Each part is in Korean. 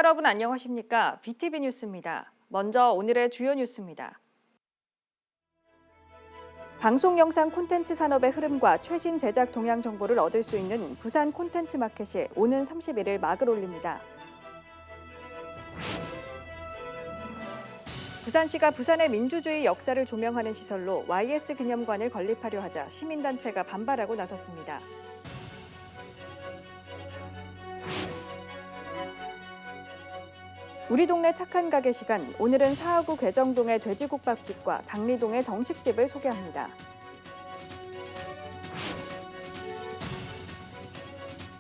여러분 안녕하십니까? BTV 뉴스입니다. 먼저 오늘의 주요 뉴스입니다. 방송 영상 콘텐츠 산업의 흐름과 최신 제작 동향 정보를 얻을 수 있는 부산 콘텐츠 마켓이 오는 31일 막을 올립니다. 부산시가 부산의 민주주의 역사를 조명하는 시설로 YS 기념관을 건립하려 하자 시민단체가 반발하고 나섰습니다. 우리 동네 착한 가게 시간, 오늘은 사하구 괴정동의 돼지국밥집과 당리동의 정식집을 소개합니다.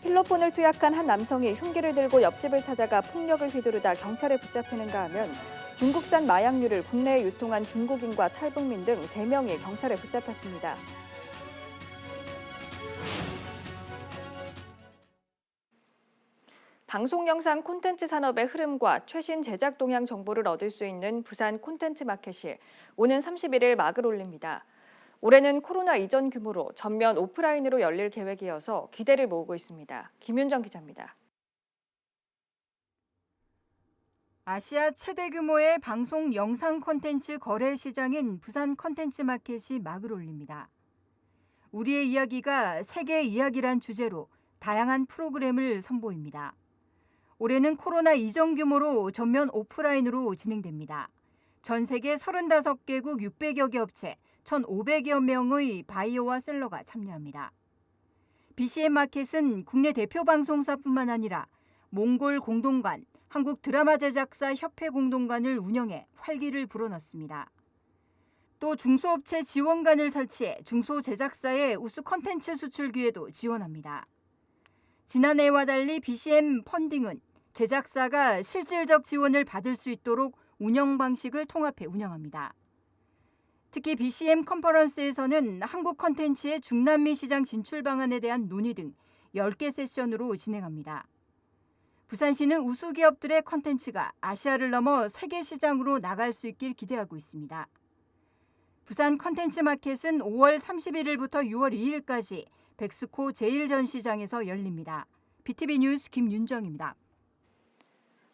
필로폰을 투약한 한 남성이 흉기를 들고 옆집을 찾아가 폭력을 휘두르다 경찰에 붙잡히는가 하면 중국산 마약류를 국내에 유통한 중국인과 탈북민 등 3명이 경찰에 붙잡혔습니다. 방송 영상 콘텐츠 산업의 흐름과 최신 제작 동향 정보를 얻을 수 있는 부산 콘텐츠 마켓이 오는 31일 막을 올립니다. 올해는 코로나 이전 규모로 전면 오프라인으로 열릴 계획이어서 기대를 모으고 있습니다. 김윤정 기자입니다. 아시아 최대 규모의 방송 영상 콘텐츠 거래 시장인 부산 콘텐츠 마켓이 막을 올립니다. 우리의 이야기가 세계의 이야기란 주제로 다양한 프로그램을 선보입니다. 올해는 코로나 이전 규모로 전면 오프라인으로 진행됩니다. 전 세계 35개국 600여 개 업체 1,500여 명의 바이어와 셀러가 참여합니다. BCM 마켓은 국내 대표 방송사뿐만 아니라 몽골 공동관, 한국 드라마 제작사 협회 공동관을 운영해 활기를 불어넣습니다. 또 중소업체 지원관을 설치해 중소제작사의 우수 콘텐츠 수출 기회도 지원합니다. 지난해와 달리 BCM 펀딩은 제작사가 실질적 지원을 받을 수 있도록 운영 방식을 통합해 운영합니다. 특히 BCM 컨퍼런스에서는 한국 콘텐츠의 중남미 시장 진출 방안에 대한 논의 등 10개 세션으로 진행합니다. 부산시는 우수 기업들의 콘텐츠가 아시아를 넘어 세계 시장으로 나갈 수 있길 기대하고 있습니다. 부산 콘텐츠 마켓은 5월 31일부터 6월 2일까지 백스코 제1전시장에서 열립니다. BTV 뉴스 김윤정입니다.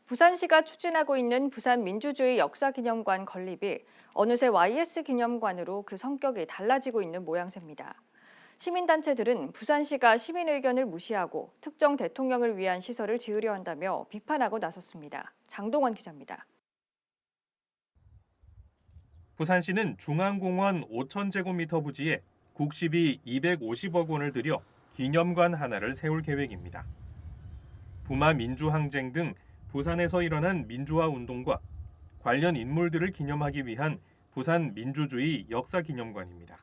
부산시가 추진하고 있는 부산 민주주의 역사기념관 건립이 어느새 YS 기념관으로 그 성격이 달라지고 있는 모양새입니다. 시민단체들은 부산시가 시민 의견을 무시하고 특정 대통령을 위한 시설을 지으려 한다며 비판하고 나섰습니다. 장동원 기자입니다. 부산시는 중앙공원 5,000제곱미터 부지에 국시비 250억 원을 들여 기념관 하나를 세울 계획입니다. 부마 민주항쟁 등 부산에서 일어난 민주화 운동과 관련 인물들을 기념하기 위한 부산 민주주의 역사기념관입니다.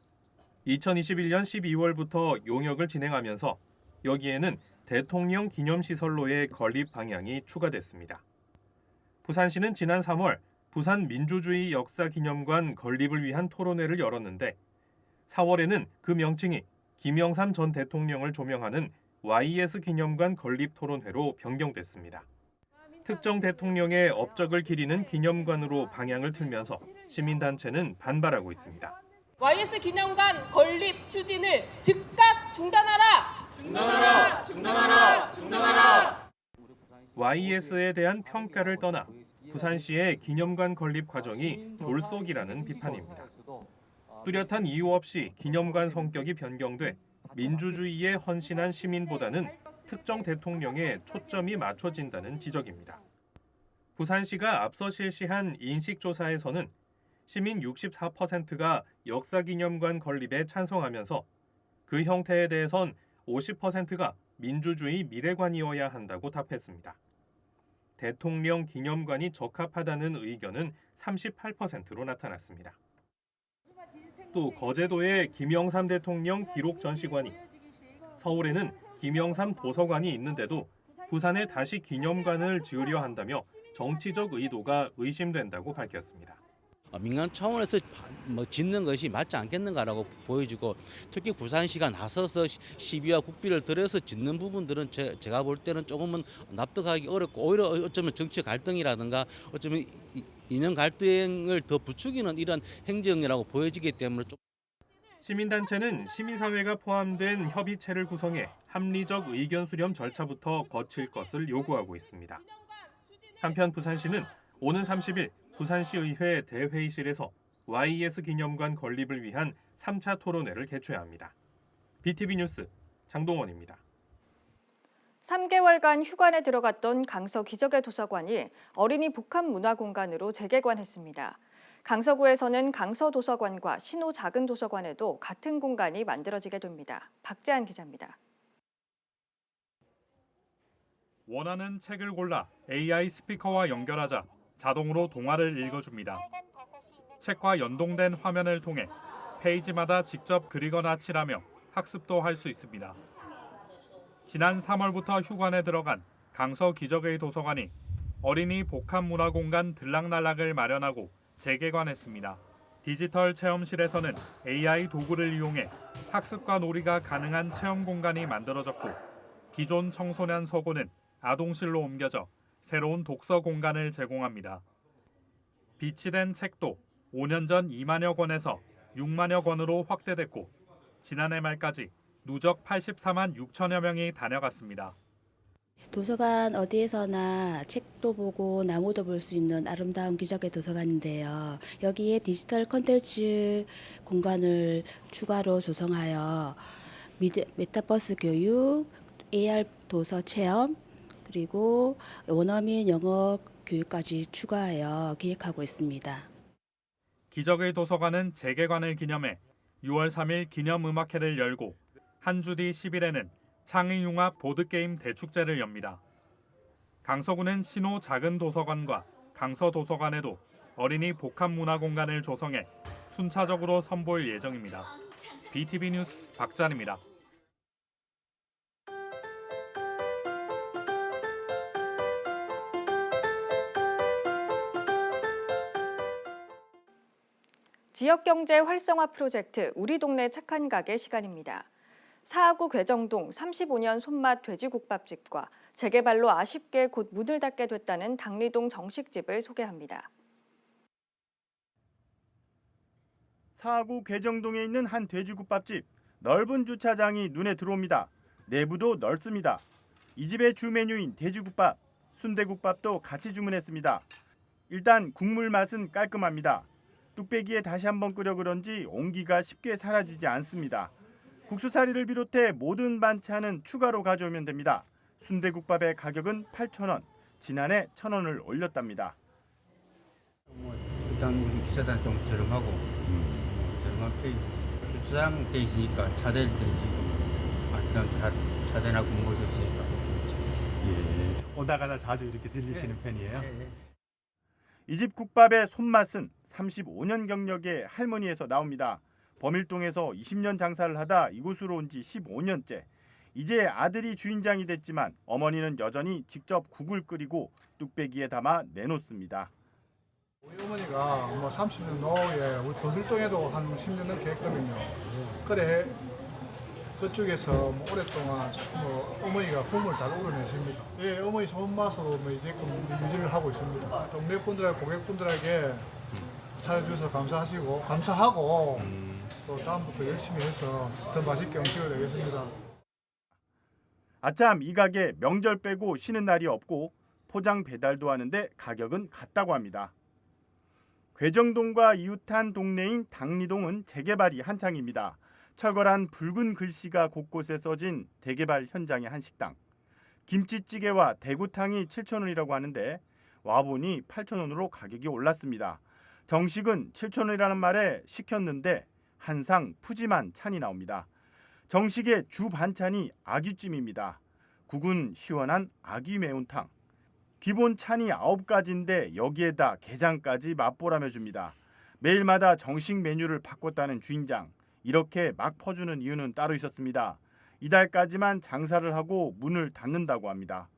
2021년 12월부터 용역을 진행하면서 여기에는 대통령 기념시설로의 건립 방향이 추가됐습니다. 부산시는 지난 3월 부산 민주주의 역사기념관 건립을 위한 토론회를 열었는데 4월에는 그 명칭이 김영삼 전 대통령을 조명하는 YS 기념관 건립 토론회로 변경됐습니다. 특정 대통령의 업적을 기리는 기념관으로 방향을 틀면서 시민단체는 반발하고 있습니다. YS 기념관 건립 추진을 즉각 중단하라! 중단하라! 중단하라! 중단하라! YS에 대한 평가를 떠나 부산시의 기념관 건립 과정이 졸속이라는 비판입니다. 뚜렷한 이유 없이 기념관 성격이 변경돼 민주주의에 헌신한 시민보다는 특정 대통령에 초점이 맞춰진다는 지적입니다. 부산시가 앞서 실시한 인식조사에서는 시민 64%가 역사기념관 건립에 찬성하면서 그 형태에 대해선 50%가 민주주의 미래관이어야 한다고 답했습니다. 대통령 기념관이 적합하다는 의견은 38%로 나타났습니다. 또 거제도에 김영삼 대통령 기록 전시관이, 서울에는 김영삼 도서관이 있는데도 부산에 다시 기념관을 지으려 한다며 정치적 의도가 의심된다고 밝혔습니다. 민간 차원에서 짓는 것이 맞지 않겠는가라고 보여지고 특히 부산시가 나서서 시비와 국비를 들여서 짓는 부분들은 제가 볼 때는 조금은 납득하기 어렵고 오히려 어쩌면 정치 갈등이라든가 어쩌면 이념 갈등을 더 부추기는 이런 행정이라고 보여지기 때문에 시민단체는 시민사회가 포함된 협의체를 구성해 합리적 의견 수렴 절차부터 거칠 것을 요구하고 있습니다. 한편 부산시는 오는 30일 부산시의회 대회의실에서 YES 기념관 건립을 위한 3차 토론회를 개최합니다. BTV 뉴스 장동원입니다. 3개월간 휴관에 들어갔던 강서 기적의 도서관이 어린이 복합문화공간으로 재개관했습니다. 강서구에서는 강서도서관과 신호 작은 도서관에도 같은 공간이 만들어지게 됩니다. 박재한 기자입니다. 원하는 책을 골라 AI 스피커와 연결하자 자동으로 동화를 읽어줍니다. 책과 연동된 화면을 통해 페이지마다 직접 그리거나 칠하며 학습도 할 수 있습니다. 지난 3월부터 휴관에 들어간 강서 기적의 도서관이 어린이 복합문화공간 들락날락을 마련하고 재개관했습니다. 디지털 체험실에서는 AI 도구를 이용해 학습과 놀이가 가능한 체험 공간이 만들어졌고 기존 청소년 서고는 아동실로 옮겨져 새로운 독서 공간을 제공합니다. 비치된 책도 5년 전 2만여 권에서 6만여 권으로 확대됐고 지난해 말까지 누적 84만 6천여 명이 다녀갔습니다. 도서관 어디에서나 책도 보고 나무도 볼 수 있는 아름다운 기적의 도서관인데요. 여기에 디지털 콘텐츠 공간을 추가로 조성하여 메타버스 교육, AR 도서 체험, 그리고 원어민 영어 교육까지 추가하여 계획하고 있습니다. 기적의 도서관은 재개관을 기념해 6월 3일 기념음악회를 열고 한 주 뒤 10일에는 창의융합 보드게임 대축제를 엽니다. 강서구는 신호 작은 도서관과 강서도서관에도 어린이 복합문화공간을 조성해 순차적으로 선보일 예정입니다. BTV 뉴스 박찬입니다. 지역경제 활성화 프로젝트 우리 동네 착한 가게 시간입니다. 사하구 괴정동 35년 손맛 돼지국밥집과 재개발로 아쉽게 곧 문을 닫게 됐다는 당리동 정식집을 소개합니다. 사하구 괴정동에 있는 한 돼지국밥집. 넓은 주차장이 눈에 들어옵니다. 내부도 넓습니다. 이 집의 주 메뉴인 돼지국밥, 순대국밥도 같이 주문했습니다. 일단 국물 맛은 깔끔합니다. 뚝배기에 다시 한번 끓여 그런지 온기가 쉽게 사라지지 않습니다. 국수사리를 비롯해 모든 반찬은 추가로 가져오면 됩니다. 순대국밥의 가격은 8,000원, 지난해 1,000원을 올렸답니다. 일단 우리 주차장 좀 저렴하고 저렴한 편이 주차장 돼 있으니까 차댈 때 지금 그냥 다 차대나고 모셔 있으니까 오다가다 자주 이렇게 들리시는 편이에요? 네. 이 집 국밥의 손맛은 35년 경력의 할머니에서 나옵니다. 범일동에서 20년 장사를 하다 이곳으로 온 지 15년째. 이제 아들이 주인장이 됐지만 어머니는 여전히 직접 국을 끓이고 뚝배기에 담아 내놓습니다. 우리 어머니가 뭐 30년 노후에 우리 범일동에도 한 10년 넘게 했거든요. 그래 그쪽에서 뭐 오랫동안 뭐 어머니가 품을 잘 우러내십니다. 예, 어머니 손맛으로 뭐 이제끔 유지를 하고 있습니다. 동네 분들하고 고객분들에게 찾아주셔서 감사하고 또 다음부터 열심히 해서 더 맛있게 음식을 내겠습니다. 아참 이 가게 명절 빼고 쉬는 날이 없고 포장 배달도 하는데 가격은 같다고 합니다. 괴정동과 이웃한 동네인 당리동은 재개발이 한창입니다. 철거란 붉은 글씨가 곳곳에 써진 대개발 현장의 한 식당. 김치찌개와 대구탕이 7,000원이라고 하는데 와보니 8,000원으로 가격이 올랐습니다. 정식은 7,000원이라는 말에 시켰는데 한 상 푸짐한 찬이 나옵니다. 정식의 주 반찬이 아귀찜입니다. 국은 시원한 아귀 매운탕. 기본 찬이 9가지인데 여기에다 게장까지 맛보라며 줍니다. 매일마다 정식 메뉴를 바꿨다는 주인장. 이렇게 막 퍼주는 이유는 따로 있었습니다. 이달까지만 장사를 하고 문을 닫는다고 합니다.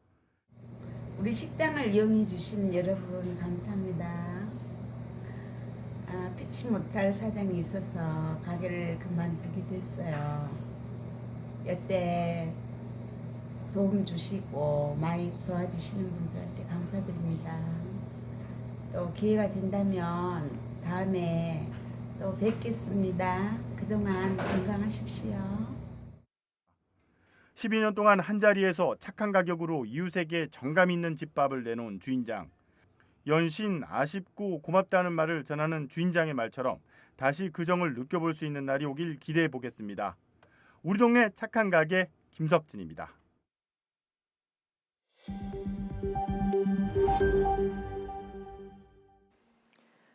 우리 식당을 이용해 주신 여러분 감사합니다. 피치 못할 사정이 있어서 가게를 그만두게 됐어요. 여태 도움 주시고 많이 도와주시는 분들한테 감사드립니다. 또 기회가 된다면 다음에 또 뵙겠습니다. 그동안 건강하십시오. 12년 동안 한자리에서 착한 가격으로 이웃에게 정감 있는 집밥을 내놓은 주인장. 연신 아쉽고 고맙다는 말을 전하는 주인장의 말처럼 다시 그 정을 느껴볼 수 있는 날이 오길 기대해 보겠습니다. 우리 동네 착한 가게 김석진입니다.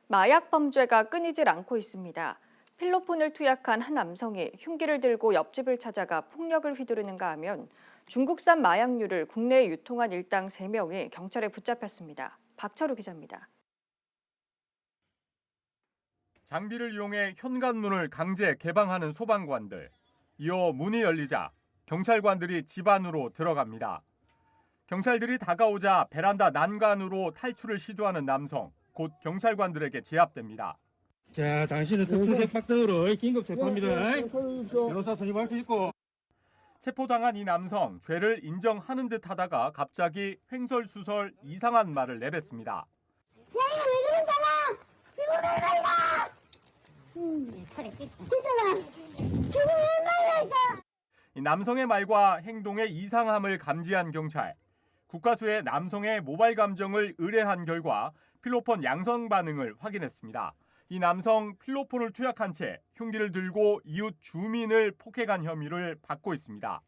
마약 범죄가 끊이질 않고 있습니다. 필로폰을 투약한 한 남성이 흉기를 들고 옆집을 찾아가 폭력을 휘두르는가 하면 중국산 마약류를 국내에 유통한 일당 3명이 경찰에 붙잡혔습니다. 박철우 기자입니다. 장비를 이용해 현관문을 강제 개방하는 소방관들. 이어 문이 열리자 경찰관들이 집 안으로 들어갑니다. 경찰들이 다가오자 베란다 난간으로 탈출을 시도하는 남성. 곧 경찰관들에게 제압됩니다. 자, 당신은 특수적 박등으로 긴급 체포합니다. 변호사 선임할 수 있고. 체포당한 이 남성, 죄를 인정하는 듯 하다가 갑자기 횡설수설 이상한 말을 내뱉습니다. 이 남성의 말과 행동의 이상함을 감지한 경찰. 국과수에 남성의 모바일 감정을 의뢰한 결과 필로폰 양성 반응을 확인했습니다. 이 남성 필로폰을 투약한 채 흉기를 들고 이웃 주민을 폭행한 혐의를 받고 있습니다.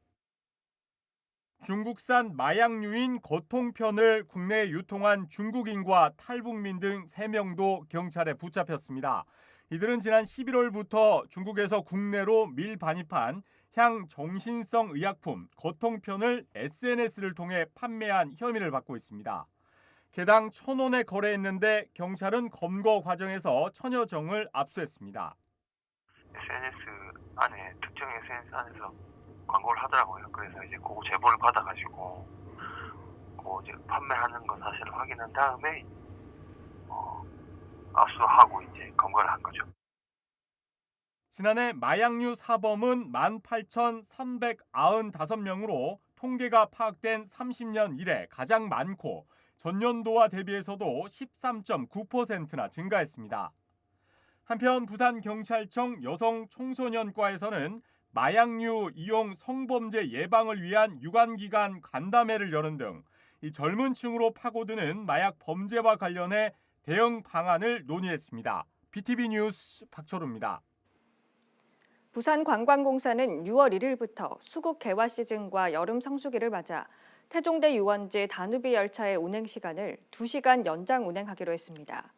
중국산 마약류인 거통편을 국내에 유통한 중국인과 탈북민 등 3명도 경찰에 붙잡혔습니다. 이들은 지난 11월부터 중국에서 국내로 밀반입한 향정신성 의약품 거통편을 SNS를 통해 판매한 혐의를 받고 있습니다. 개당 1,000원에 거래했는데 경찰은 검거 과정에서 1000여 정을 압수했습니다. SNS 안에 특정 SNS 안에서 광고를 하더라고요. 그래서 이제 그거 제보를 받아가지고 그거 이제 판매하는 거 사실을 확인한 다음에 압수하고 이제 검거를 한 거죠. 지난해 마약류 사범은 18,395명으로 통계가 파악된 30년 이래 가장 많고 전년도와 대비해서도 13.9%나 증가했습니다. 한편 부산경찰청 여성청소년과에서는 마약류 이용 성범죄 예방을 위한 유관기관 간담회를 여는 등 이 젊은 층으로 파고드는 마약 범죄와 관련해 대응 방안을 논의했습니다. BTV 뉴스 박철우입니다. 부산관광공사는 6월 1일부터 수국 개화 시즌과 여름 성수기를 맞아 태종대 유원지 다누비 열차의 운행 시간을 2시간 연장 운행하기로 했습니다.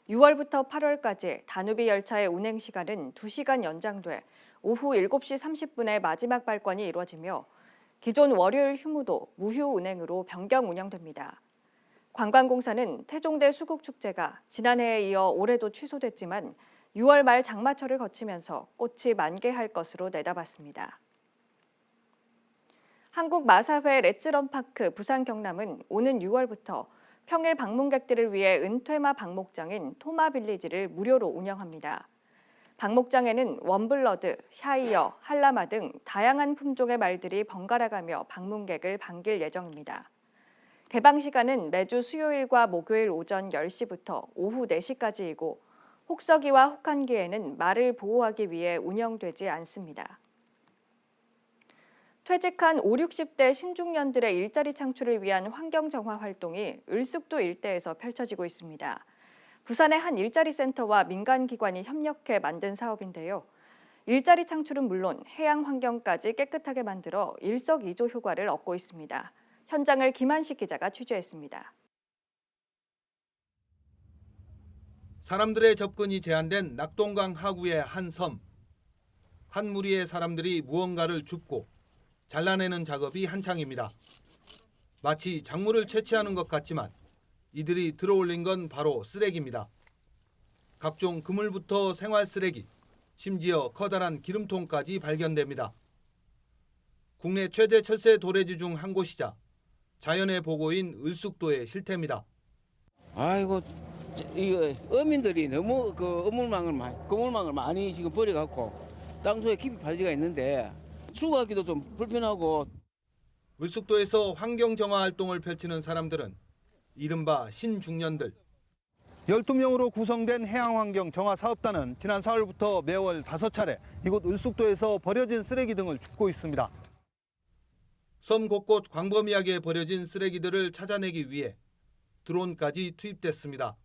6월부터 8월까지 다누비 열차의 운행 시간은 2시간 연장돼 오후 7시 30분에 마지막 발권이 이루어지며 기존 월요일 휴무도 무휴 운행으로 변경 운영됩니다. 관광공사는 태종대 수국축제가 지난해에 이어 올해도 취소됐지만 6월 말 장마철을 거치면서 꽃이 만개할 것으로 내다봤습니다. 한국마사회 레츠런파크 부산 경남은 오는 6월부터 평일 방문객들을 위해 은퇴마 방목장인 토마빌리지를 무료로 운영합니다. 방목장에는 웜블러드, 샤이어, 할라마 등 다양한 품종의 말들이 번갈아가며 방문객을 반길 예정입니다. 개방 시간은 매주 수요일과 목요일 오전 10시부터 오후 4시까지이고 혹서기와 혹한기에는 말을 보호하기 위해 운영되지 않습니다. 퇴직한 5, 60대 신중년들의 일자리 창출을 위한 환경정화 활동이 을숙도 일대에서 펼쳐지고 있습니다. 부산의 한 일자리 센터와 민간기관이 협력해 만든 사업인데요. 일자리 창출은 물론 해양 환경까지 깨끗하게 만들어 일석이조 효과를 얻고 있습니다. 현장을 김한식 기자가 취재했습니다. 사람들의 접근이 제한된 낙동강 하구의 한 섬. 한 무리의 사람들이 무언가를 줍고 잘라내는 작업이 한창입니다. 마치 작물을 채취하는 것 같지만 이들이 들어올린 건 바로 쓰레기입니다. 각종 그물부터 생활 쓰레기, 심지어 커다란 기름통까지 발견됩니다. 국내 최대 철새 도래지 중 한 곳이자 자연의 보고인 을숙도의 실태입니다. 아이고, 이거 어민들이 너무 그물망을 많이 지금 버려갖고 땅속에 깊이 발지가 있는데 출고하기도 좀 불편하고. 을숙도에서 환경정화 활동을 펼치는 사람들은 이른바 신중년들. 12명으로 구성된 해양환경정화사업단은 지난 4월부터 매월 5차례 이곳 을숙도에서 버려진 쓰레기 등을 줍고 있습니다. 섬 곳곳 광범위하게 버려진 쓰레기들을 찾아내기 위해 드론까지 투입됐습니다.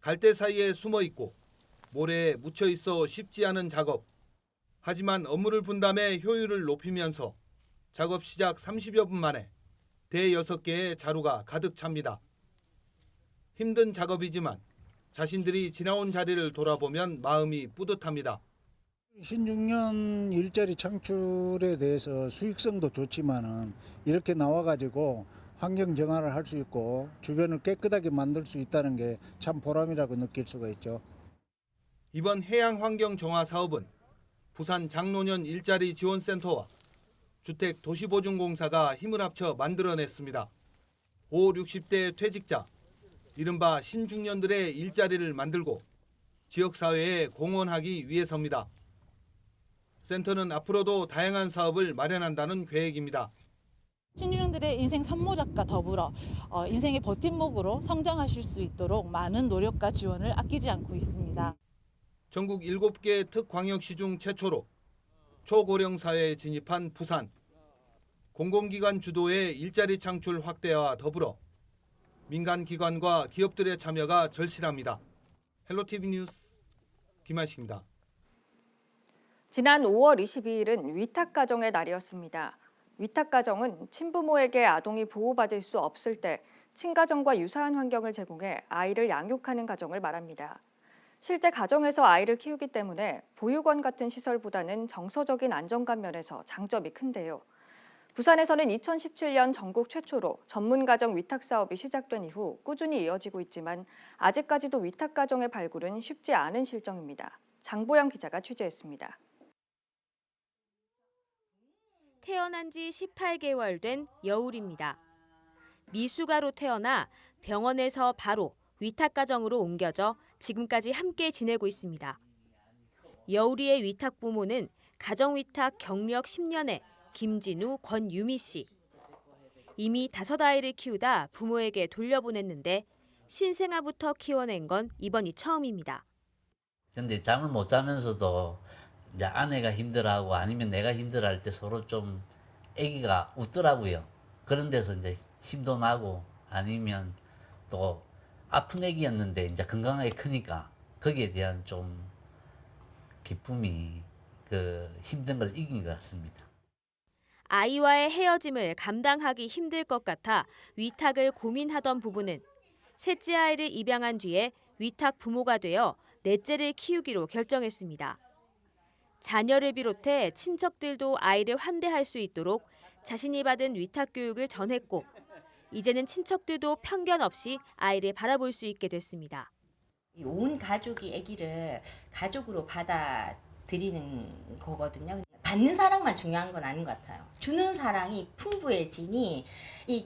갈대 사이에 숨어 있고 모래에 묻혀 있어 쉽지 않은 작업. 하지만 업무를 분담해 효율을 높이면서 작업 시작 30여 분 만에 대 6개의 자루가 가득 찹니다. 힘든 작업이지만 자신들이 지나온 자리를 돌아보면 마음이 뿌듯합니다. 신중년 일자리 창출에 대해서 수익성도 좋지만은 이렇게 나와가지고 환경 정화를 할 수 있고 주변을 깨끗하게 만들 수 있다는 게 참 보람이라고 느낄 수가 있죠. 이번 해양 환경 정화 사업은 부산 장노년 일자리 지원센터와 주택 도시보증공사가 힘을 합쳐 만들어냈습니다. 5, 60대 퇴직자, 이른바 신중년들의 일자리를 만들고 지역사회에 공헌하기 위해서입니다. 센터는 앞으로도 다양한 사업을 마련한다는 계획입니다. 신중년들의 인생 산모작과 더불어 인생의 버팀목으로 성장하실 수 있도록 많은 노력과 지원을 아끼지 않고 있습니다. 전국 7개 특광역시 중 최초로 초고령 사회에 진입한 부산. 공공기관 주도의 일자리 창출 확대와 더불어 민간기관과 기업들의 참여가 절실합니다. 헬로티비 뉴스 김한식입니다. 지난 5월 22일은 위탁가정의 날이었습니다. 위탁가정은 친부모에게 아동이 보호받을 수 없을 때 친가정과 유사한 환경을 제공해 아이를 양육하는 가정을 말합니다. 실제 가정에서 아이를 키우기 때문에 보육원 같은 시설보다는 정서적인 안정감 면에서 장점이 큰데요. 부산에서는 2017년 전국 최초로 전문가정 위탁 사업이 시작된 이후 꾸준히 이어지고 있지만 아직까지도 위탁가정의 발굴은 쉽지 않은 실정입니다. 장보영 기자가 취재했습니다. 태어난 지 18개월 된 여울입니다. 미숙아로 태어나 병원에서 바로 위탁가정으로 옮겨져 지금까지 함께 지내고 있습니다. 여울이의 위탁 부모는 가정위탁 경력 10년의 김진우, 권유미 씨. 이미 5아이를 키우다 부모에게 돌려보냈는데 신생아부터 키워낸 건 이번이 처음입니다. 근데 잠을 못 자면서도 이제 아내가 힘들어하고 아니면 내가 힘들어할 때 서로 좀 아기가 웃더라고요. 그런 데서 이제 힘도 나고 아니면 또 아픈 아기였는데 이제 건강하게 크니까 거기에 대한 좀 기쁨이 힘든 걸 이긴 것 같습니다. 아이와의 헤어짐을 감당하기 힘들 것 같아 위탁을 고민하던 부부는 셋째 아이를 입양한 뒤에 위탁 부모가 되어 넷째를 키우기로 결정했습니다. 자녀를 비롯해 친척들도 아이를 환대할 수 있도록 자신이 받은 위탁 교육을 전했고 이제는 친척들도 편견 없이 아이를 바라볼 수 있게 됐습니다. 온 가족이 아기를 가족으로 받아들이는 거거든요. 받는 사랑만 중요한 건 아닌 것 같아요. 주는 사랑이 풍부해지니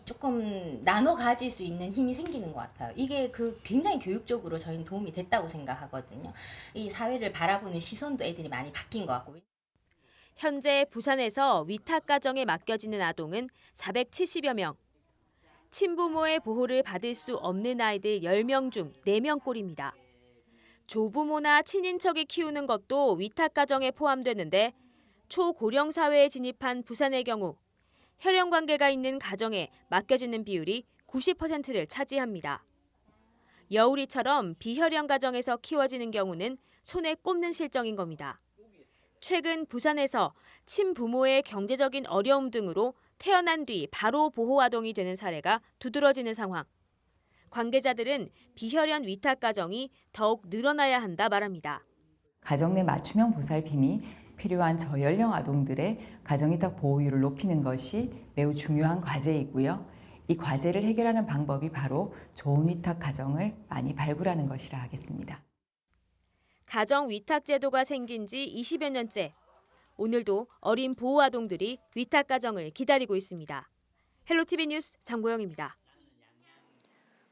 조금 나눠 가질 수 있는 힘이 생기는 것 같아요. 이게 굉장히 교육적으로 저희는 도움이 됐다고 생각하거든요. 이 사회를 바라보는 시선도 애들이 많이 바뀐 것 같고. 현재 부산에서 위탁가정에 맡겨지는 아동은 470여 명. 친부모의 보호를 받을 수 없는 아이들 10명 중 4명꼴입니다. 조부모나 친인척이 키우는 것도 위탁가정에 포함되는데 초고령 사회에 진입한 부산의 경우 혈연 관계가 있는 가정에 맡겨지는 비율이 90%를 차지합니다. 여울이처럼 비혈연 가정에서 키워지는 경우는 손에 꼽는 실정인 겁니다. 최근 부산에서 친부모의 경제적인 어려움 등으로 태어난 뒤 바로 보호아동이 되는 사례가 두드러지는 상황. 관계자들은 비혈연 위탁 가정이 더욱 늘어나야 한다 말합니다. 가정 내 맞춤형 보살핌이 필요한 저연령 아동들의 가정위탁 보호율을 높이는 것이 매우 중요한 과제이고요. 이 과제를 해결하는 방법이 바로 좋은 위탁 가정을 많이 발굴하는 것이라 하겠습니다. 가정 위탁 제도가 생긴 지 20여 년째. 오늘도 어린 보호아동들이 위탁 가정을 기다리고 있습니다. 헬로티비 뉴스 장보영입니다.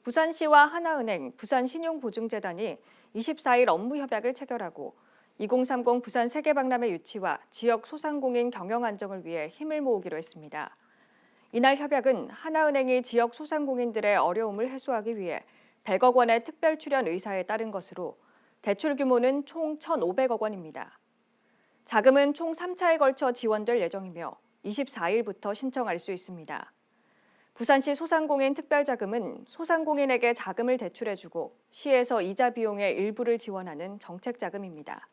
부산시와 하나은행, 부산신용보증재단이 24일 업무 협약을 체결하고 2030 부산 세계박람회 유치와 지역 소상공인 경영 안정을 위해 힘을 모으기로 했습니다. 이날 협약은 하나은행이 지역 소상공인들의 어려움을 해소하기 위해 100억 원의 특별 출연 의사에 따른 것으로 대출 규모는 총 1,500억 원입니다. 자금은 총 3차에 걸쳐 지원될 예정이며 24일부터 신청할 수 있습니다. 부산시 소상공인 특별자금은 소상공인에게 자금을 대출해주고 시에서 이자 비용의 일부를 지원하는 정책자금입니다.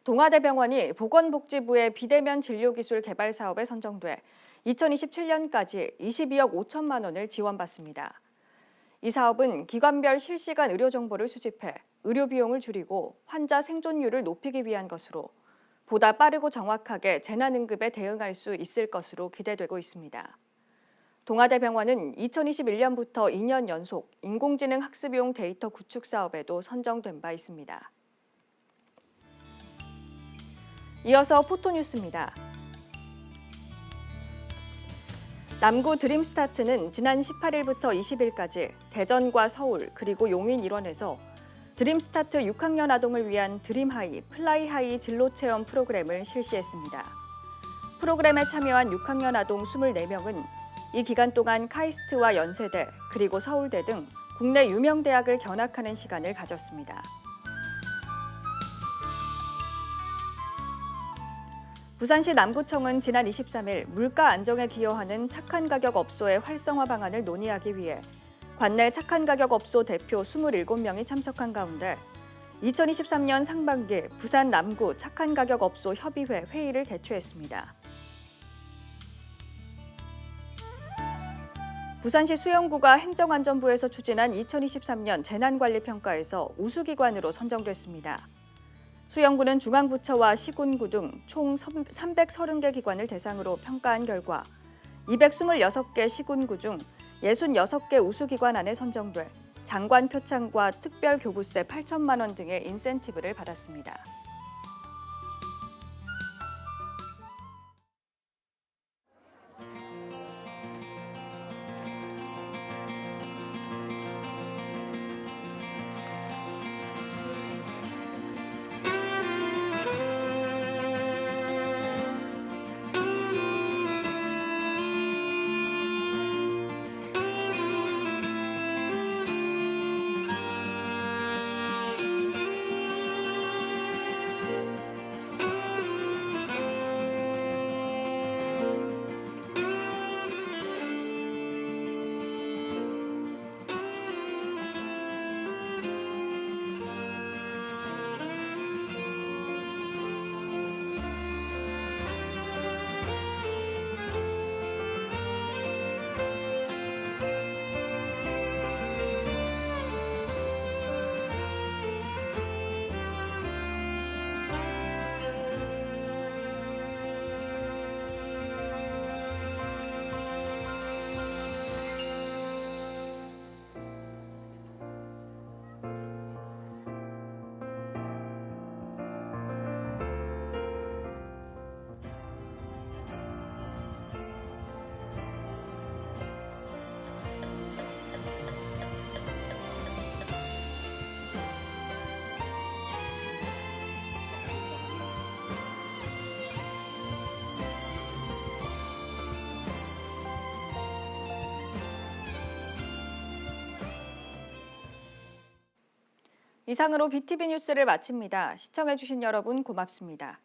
동아대병원이 보건복지부의 비대면 진료기술 개발 사업에 선정돼 2027년까지 22억 5천만 원을 지원받습니다. 이 사업은 기관별 실시간 의료 정보를 수집해 의료 비용을 줄이고 환자 생존율을 높이기 위한 것으로 보다 빠르고 정확하게 재난응급에 대응할 수 있을 것으로 기대되고 있습니다. 동아대병원은 2021년부터 2년 연속 인공지능 학습용 데이터 구축 사업에도 선정된 바 있습니다. 이어서 포토뉴스입니다. 남구 드림스타트는 지난 18일부터 20일까지 대전과 서울 그리고 용인 일원에서 드림스타트 6학년 아동을 위한 드림하이, 플라이하이 진로체험 프로그램을 실시했습니다. 프로그램에 참여한 6학년 아동 24명은 이 기간 동안 카이스트와 연세대 그리고 서울대 등 국내 유명 대학을 견학하는 시간을 가졌습니다. 부산시 남구청은 지난 23일 물가 안정에 기여하는 착한 가격 업소의 활성화 방안을 논의하기 위해 관내 착한 가격 업소 대표 27명이 참석한 가운데 2023년 상반기 부산 남구 착한 가격 업소 협의회 회의를 개최했습니다. 부산시 수영구가 행정안전부에서 추진한 2023년 재난관리평가에서 우수기관으로 선정됐습니다. 수영구는 중앙부처와 시군구 등 총 330개 기관을 대상으로 평가한 결과 226개 시군구 중 66개 우수기관 안에 선정돼 장관 표창과 특별 교부세 8천만 원 등의 인센티브를 받았습니다. 이상으로 BTV 뉴스를 마칩니다. 시청해주신 여러분 고맙습니다.